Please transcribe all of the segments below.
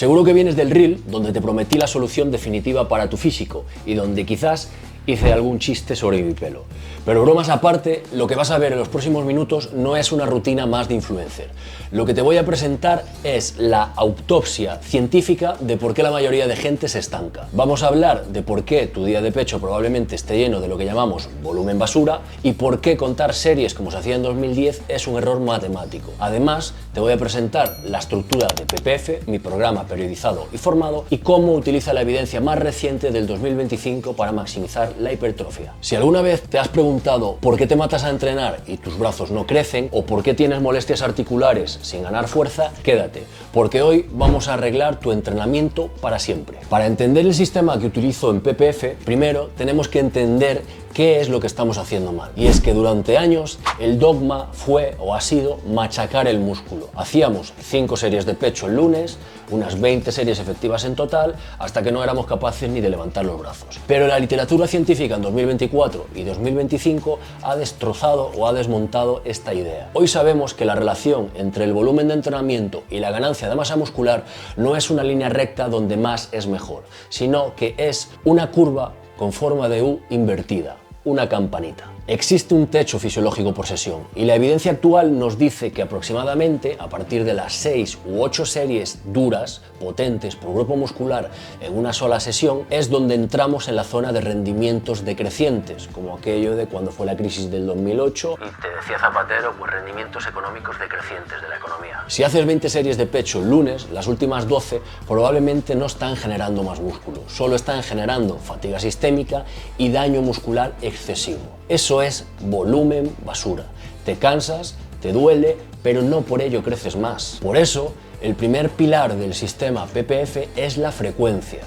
Seguro que vienes del reel donde te prometí la solución definitiva para tu físico y donde quizás hice algún chiste sobre mi pelo. Pero bromas aparte, lo que vas a ver en los próximos minutos no es una rutina más de influencer. Lo que te voy a presentar es la autopsia científica de por qué la mayoría de gente se estanca. Vamos a hablar de por qué tu día de pecho probablemente esté lleno de lo que llamamos volumen basura y por qué contar series como se hacía en 2010 es un error matemático. Además, te voy a presentar la estructura de PPF, mi programa periodizado y formado, y cómo utiliza la evidencia más reciente del 2025 para maximizar la hipertrofia. Si alguna vez te has preguntado por qué te matas a entrenar y tus brazos no crecen o por qué tienes molestias articulares sin ganar fuerza, quédate, porque hoy vamos a arreglar tu entrenamiento para siempre. Para entender el sistema que utilizo en PPF, primero tenemos que entender qué es lo que estamos haciendo mal. Y es que durante años el dogma fue o ha sido machacar el músculo. Hacíamos 5 series de pecho el lunes, unas 20 series efectivas en total, hasta que no éramos capaces ni de levantar los brazos. Pero la literatura científica en 2024 y 2025 ha destrozado o ha desmontado esta idea. Hoy sabemos que la relación entre el volumen de entrenamiento y la ganancia de masa muscular no es una línea recta donde más es mejor, sino que es una curva con forma de U invertida, una campanita. Existe un techo fisiológico por sesión y la evidencia actual nos dice que aproximadamente a partir de las 6 u 8 series duras, potentes por grupo muscular en una sola sesión es donde entramos en la zona de rendimientos decrecientes, como aquello de cuando fue la crisis del 2008 y te decía Zapatero, pues rendimientos económicos decrecientes de la economía. Si haces 20 series de pecho el lunes, las últimas 12 probablemente no están generando más músculo, solo están generando fatiga sistémica y daño muscular excesivo. Eso es volumen basura. Te cansas, te duele, pero no por ello creces más. Por eso, el primer pilar del sistema PPF es la frecuencia.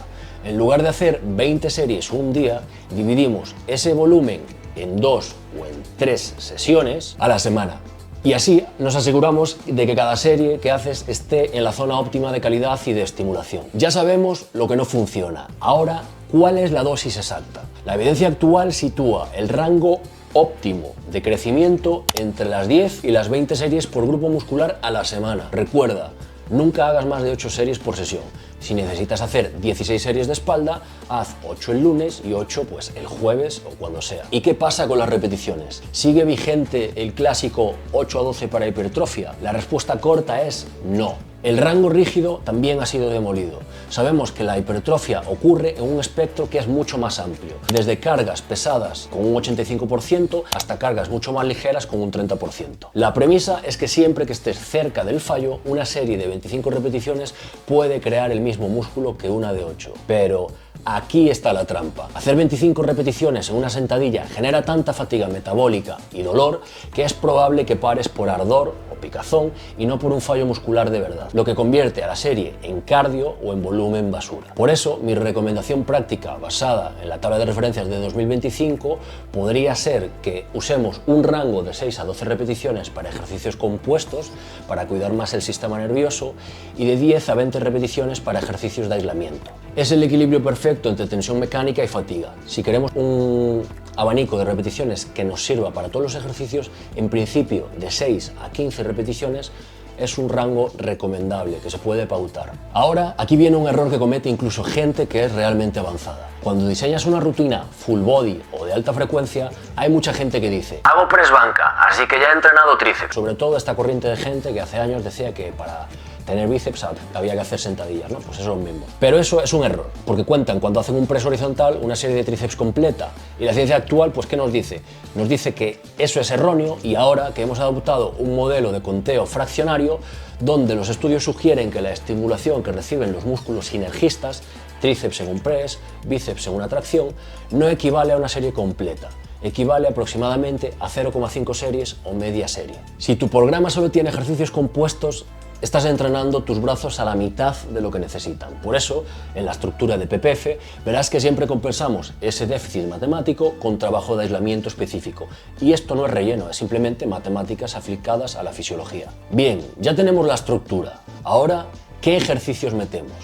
En lugar de hacer 20 series un día, dividimos ese volumen en 2 o en 3 sesiones a la semana. Y así nos aseguramos de que cada serie que haces esté en la zona óptima de calidad y de estimulación. Ya sabemos lo que no funciona. Ahora, ¿cuál es la dosis exacta? La evidencia actual sitúa el rango óptimo de crecimiento entre las 10 y las 20 series por grupo muscular a la semana. Recuerda, nunca hagas más de 8 series por sesión. Si necesitas hacer 16 series de espalda, haz 8 el lunes y 8 pues el jueves o cuando sea. ¿Y qué pasa con las repeticiones? ¿Sigue vigente el clásico 8 a 12 para hipertrofia? La respuesta corta es no. El rango rígido también ha sido demolido. Sabemos que la hipertrofia ocurre en un espectro que es mucho más amplio, desde cargas pesadas con un 85% hasta cargas mucho más ligeras con un 30%. La premisa es que siempre que estés cerca del fallo, una serie de 25 repeticiones puede crear el mismo músculo que una de 8. Pero aquí está la trampa. Hacer 25 repeticiones en una sentadilla genera tanta fatiga metabólica y dolor que es probable que pares por ardor o picazón y no por un fallo muscular de verdad, lo que convierte a la serie en cardio o en volumen basura. Por eso, mi recomendación práctica basada en la tabla de referencias de 2025 podría ser que usemos un rango de 6 a 12 repeticiones para ejercicios compuestos, para cuidar más el sistema nervioso, y de 10 a 20 repeticiones para ejercicios de aislamiento. Es el equilibrio perfecto entre tensión mecánica y fatiga. Si queremos un abanico de repeticiones que nos sirva para todos los ejercicios, en principio de 6 a 15 repeticiones es un rango recomendable que se puede pautar. Ahora, aquí viene un error que comete incluso gente que es realmente avanzada. Cuando diseñas una rutina full body o de alta frecuencia, hay mucha gente que dice: hago press banca, así que ya he entrenado tríceps. Sobre todo esta corriente de gente que hace años decía que para tener bíceps había que hacer sentadillas, ¿no? Pues eso es lo mismo. Pero eso es un error, porque cuentan cuando hacen un press horizontal una serie de tríceps completa. Y la ciencia actual, pues ¿qué nos dice? Nos dice que eso es erróneo y ahora que hemos adoptado un modelo de conteo fraccionario, donde los estudios sugieren que la estimulación que reciben los músculos sinergistas, tríceps en un press, bíceps en una tracción, no equivale a una serie completa. Equivale aproximadamente a 0,5 series o media serie. Si tu programa solo tiene ejercicios compuestos, estás entrenando tus brazos a la mitad de lo que necesitan. Por eso, en la estructura de PPF, verás que siempre compensamos ese déficit matemático con trabajo de aislamiento específico. Y esto no es relleno, es simplemente matemáticas aplicadas a la fisiología. Bien, ya tenemos la estructura. Ahora, ¿Qué ejercicios metemos?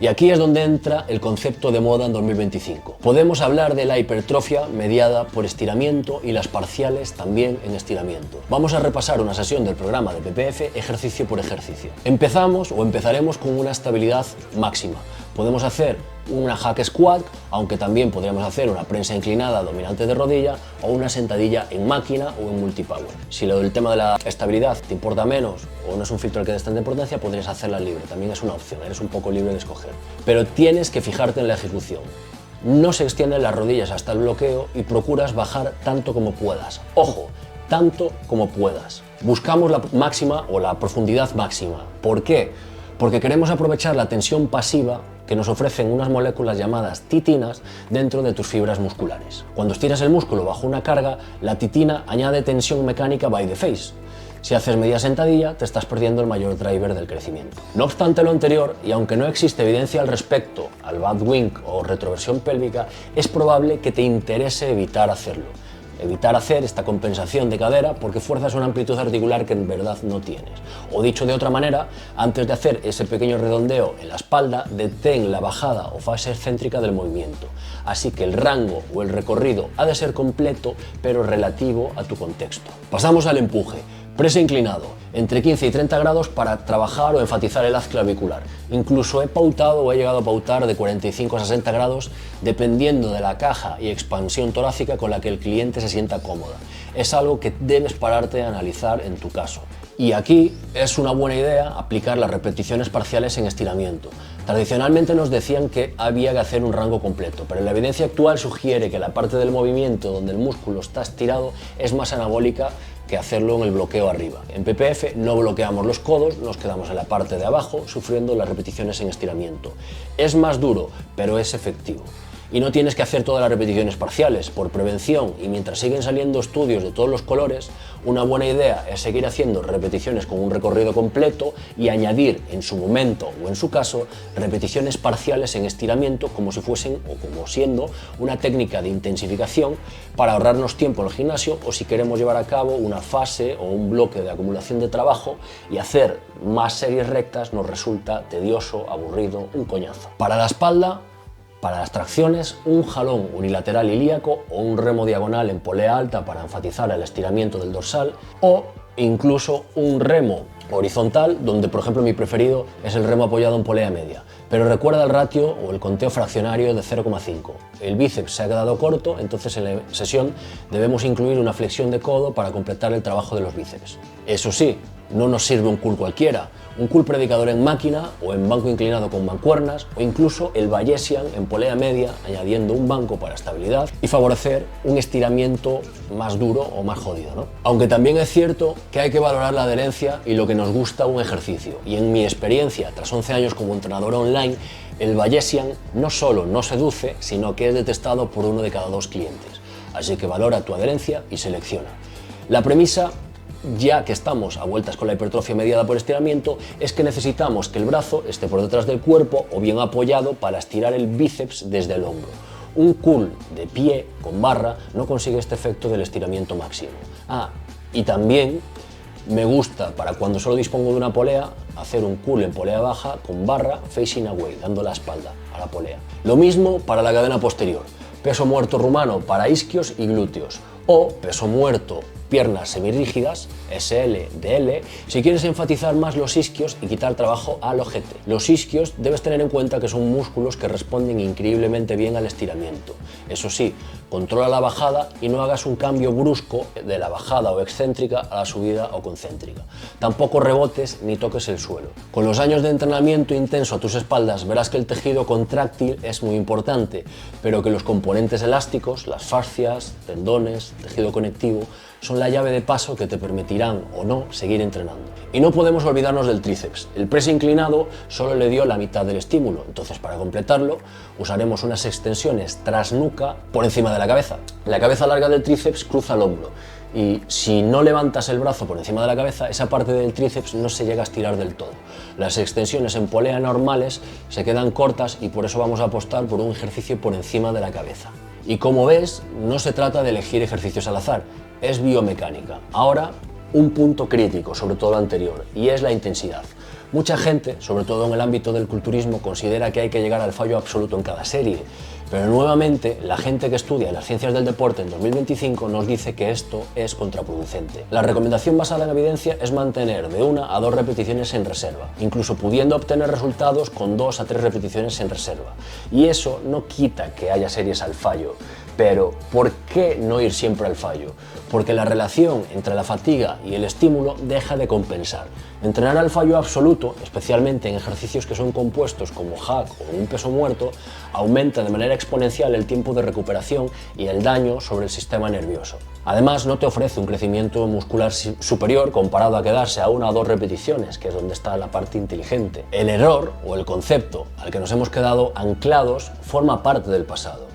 Y aquí es donde entra el concepto de moda en 2025. Podemos hablar de la hipertrofia mediada por estiramiento y las parciales también en estiramiento. Vamos a repasar una sesión del programa de PPF ejercicio por ejercicio. Empezaremos con una estabilidad máxima. Podemos hacer una hack squat, aunque también podríamos hacer una prensa inclinada dominante de rodilla o una sentadilla en máquina o en multipower. Si el tema de la estabilidad te importa menos o no es un filtro al que des tanta importancia, podrías hacerla libre, también es una opción, eres un poco libre de escoger. Pero tienes que fijarte en la ejecución. No se extienden las rodillas hasta el bloqueo y procuras bajar tanto como puedas. Ojo, tanto como puedas. Buscamos la máxima o la profundidad máxima. ¿Por qué? Porque queremos aprovechar la tensión pasiva que nos ofrecen unas moléculas llamadas titinas dentro de tus fibras musculares. Cuando estiras el músculo bajo una carga, la titina añade tensión mecánica by the face. Si haces media sentadilla, te estás perdiendo el mayor driver del crecimiento. No obstante lo anterior, y aunque no existe evidencia al respecto al bad wing o retroversión pélvica, es probable que te interese evitar hacerlo. Evitar hacer esta compensación de cadera porque fuerzas una amplitud articular que en verdad no tienes. O dicho de otra manera, antes de hacer ese pequeño redondeo en la espalda, detén la bajada o fase excéntrica del movimiento. Así que el rango o el recorrido ha de ser completo, pero relativo a tu contexto. Pasamos al empuje. Press inclinado, entre 15 y 30 grados para trabajar o enfatizar el haz clavicular. Incluso he pautado o he llegado a pautar de 45 a 60 grados dependiendo de la caja y expansión torácica con la que el cliente se sienta cómoda. Es algo que debes pararte a analizar en tu caso. Y aquí es una buena idea aplicar las repeticiones parciales en estiramiento. Tradicionalmente nos decían que había que hacer un rango completo, pero la evidencia actual sugiere que la parte del movimiento donde el músculo está estirado es más anabólica que hacerlo en el bloqueo arriba. En PPF no bloqueamos los codos, nos quedamos en la parte de abajo sufriendo las repeticiones en estiramiento. Es más duro, pero es efectivo. Y no tienes que hacer todas las repeticiones parciales. Por prevención y mientras siguen saliendo estudios de todos los colores, una buena idea es seguir haciendo repeticiones con un recorrido completo y añadir en su momento o en su caso repeticiones parciales en estiramiento como si fuesen o como siendo una técnica de intensificación para ahorrarnos tiempo en el gimnasio o si queremos llevar a cabo una fase o un bloque de acumulación de trabajo y hacer más series rectas nos resulta tedioso, aburrido, un coñazo. Para la espalda, para las tracciones, un jalón unilateral ilíaco o un remo diagonal en polea alta para enfatizar el estiramiento del dorsal o incluso un remo horizontal, donde por ejemplo mi preferido es el remo apoyado en polea media. Pero recuerda el ratio o el conteo fraccionario de 0,5. El bíceps se ha quedado corto, entonces en la sesión debemos incluir una flexión de codo para completar el trabajo de los bíceps. Eso sí, no nos sirve un curl cualquiera, un curl predicador en máquina o en banco inclinado con mancuernas o incluso el Bayesian en polea media añadiendo un banco para estabilidad y favorecer un estiramiento más duro o más jodido, ¿no? Aunque también es cierto que hay que valorar la adherencia y lo que nos gusta un ejercicio y en mi experiencia tras 11 años como entrenador online el Bayesian no solo no seduce sino que es detestado por 1 de cada 2 clientes, así que valora tu adherencia y selecciona. La premisa, ya que estamos a vueltas con la hipertrofia mediada por estiramiento, es que necesitamos que el brazo esté por detrás del cuerpo o bien apoyado para estirar el bíceps desde el hombro. Un curl de pie con barra no consigue este efecto del estiramiento máximo. Y también me gusta para cuando solo dispongo de una polea hacer un curl en polea baja con barra facing away, dando la espalda a la polea. Lo mismo para la cadena posterior, peso muerto rumano para isquios y glúteos o peso muerto piernas semirrígidas, SL, DL, si quieres enfatizar más los isquios y quitar trabajo al ojete. Los isquios debes tener en cuenta que son músculos que responden increíblemente bien al estiramiento. Eso sí, controla la bajada y no hagas un cambio brusco de la bajada o excéntrica a la subida o concéntrica. Tampoco rebotes ni toques el suelo. Con los años de entrenamiento intenso a tus espaldas verás que el tejido contráctil es muy importante, pero que los componentes elásticos, las fascias, tendones, tejido conectivo, son la llave de paso que te permitirán o no seguir entrenando. Y no podemos olvidarnos del tríceps. El press inclinado solo le dio la mitad del estímulo, entonces para completarlo usaremos unas extensiones tras nuca por encima de la cabeza. La cabeza larga del tríceps cruza el hombro y si no levantas el brazo por encima de la cabeza, esa parte del tríceps no se llega a estirar del todo. Las extensiones en polea normales se quedan cortas y por eso vamos a apostar por un ejercicio por encima de la cabeza. Y como ves, no se trata de elegir ejercicios al azar, es biomecánica. Ahora, un punto crítico sobre todo lo anterior, y es la intensidad. Mucha gente, sobre todo en el ámbito del culturismo, considera que hay que llegar al fallo absoluto en cada serie, pero nuevamente la gente que estudia las ciencias del deporte en 2025 nos dice que esto es contraproducente. La recomendación basada en evidencia es mantener de 1 a 2 repeticiones en reserva, incluso pudiendo obtener resultados con 2 a 3 repeticiones en reserva. Y eso no quita que haya series al fallo, pero ¿por qué no ir siempre al fallo? Porque la relación entre la fatiga y el estímulo deja de compensar. Entrenar al fallo absoluto, especialmente en ejercicios que son compuestos como hack o un peso muerto, aumenta de manera exponencial el tiempo de recuperación y el daño sobre el sistema nervioso. Además, no te ofrece un crecimiento muscular superior comparado a quedarse a 1 o 2 repeticiones, que es donde está la parte inteligente. El error o el concepto al que nos hemos quedado anclados forma parte del pasado.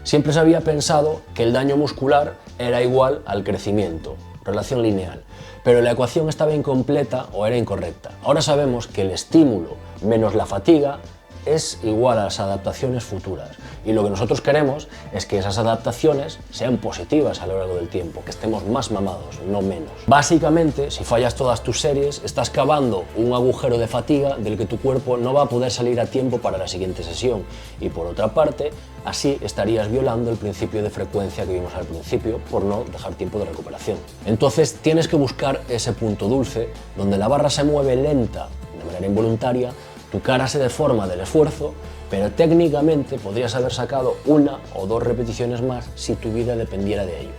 Siempre se había pensado que el daño muscular era igual al crecimiento, relación lineal, pero la ecuación estaba incompleta o era incorrecta. Ahora sabemos que el estímulo menos la fatiga es igual a las adaptaciones futuras, y lo que nosotros queremos es que esas adaptaciones sean positivas a lo largo del tiempo, que estemos más mamados, no menos. Básicamente, si fallas todas tus series, estás cavando un agujero de fatiga del que tu cuerpo no va a poder salir a tiempo para la siguiente sesión, y por otra parte, así estarías violando el principio de frecuencia que vimos al principio por no dejar tiempo de recuperación. Entonces tienes que buscar ese punto dulce donde la barra se mueve lenta, de manera involuntaria, tu cara se deforma del esfuerzo, pero técnicamente podrías haber sacado 1 o 2 repeticiones más si tu vida dependiera de ello.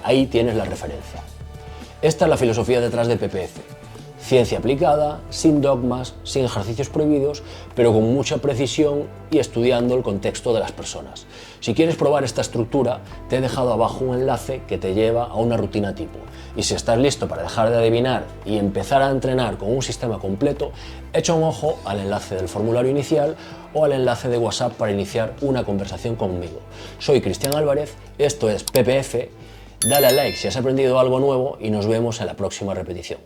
Ahí tienes la referencia. Esta es la filosofía detrás de PPF. Ciencia aplicada, sin dogmas, sin ejercicios prohibidos, pero con mucha precisión y estudiando el contexto de las personas. Si quieres probar esta estructura, te he dejado abajo un enlace que te lleva a una rutina tipo. Y si estás listo para dejar de adivinar y empezar a entrenar con un sistema completo, echa un ojo al enlace del formulario inicial o al enlace de WhatsApp para iniciar una conversación conmigo. Soy Cristian Álvarez, esto es PPF, dale a like si has aprendido algo nuevo y nos vemos en la próxima repetición.